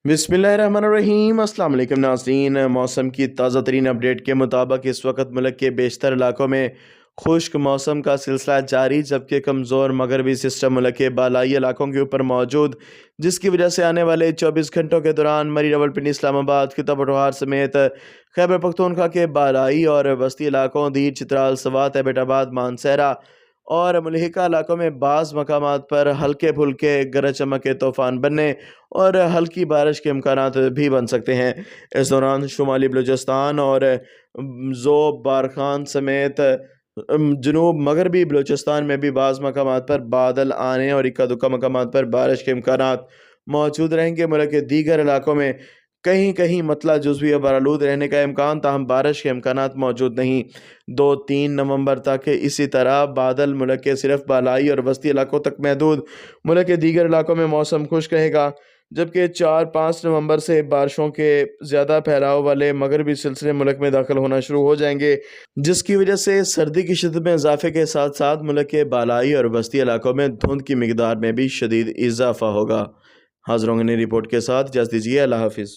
बिस्मिल्लाहिर्रहमानिर्रहीम। अस्सलाम वालेकुम नाज़रीन। मौसम की ताज़ा तरीन अपडेट के मुताबिक इस वक्त मुल्क के बेशतर इलाकों में खुश्क मौसम का सिलसिला जारी, जबकि कमज़ोर मगरबी सिस्टम मुल्क के बालाई इलाकों के ऊपर मौजूद, जिसकी वजह से आने वाले 24 घंटों के दौरान मरी रावलपिंडी, इस्लामाबाद, खिता पटवार समेत खैबर पख्तूनख्वा के बालाई और वस्ती इलाकों, दीर, चित्राल, सवात, एबटाबाद, मानसहरा और मुल्हिका इलाकों में बाज़ मकामात पर हल्के फुल्के गरज चमक के तूफ़ान बनने और हल्की बारिश के इम्कानात भी बन सकते हैं। इस दौरान शुमाली बलूचिस्तान और ज़ोब, बारखान समेत जनूब मगरबी बलूचिस्तान में भी बाज़ मकामात पर बादल आने और इक्का दुक्का मकामात पर बारिश के इम्कानात मौजूद रहेंगे। मुल्क के दीगर इलाकों में कहीं कहीं मतला जुज़वी और बारालूद रहने का इम्कान, ताहम बारिश के इम्कानात मौजूद नहीं। 2-3 नवंबर तक इसी तरह बादल मुल्क के सिर्फ बालाई और वस्ती इलाकों तक महदूद, मुल्क के दीगर इलाकों में मौसम खुश्क रहेगा, जबकि 4-5 नवंबर से बारिशों के ज़्यादा फैलाव वाले मगरबी सिलसिले मुल्क में दाखिल होना शुरू हो जाएंगे, जिसकी वजह से सर्दी की शिद्दत में इजाफे के साथ साथ मुल्क के बालाई और वस्ती इलाकों में धुंध की मिकदार में भी शदीद इजाफा होगा। हाज़िर होंगे नई रिपोर्ट के साथ, इजाज़त दीजिए। अल्लाह हाफिज़।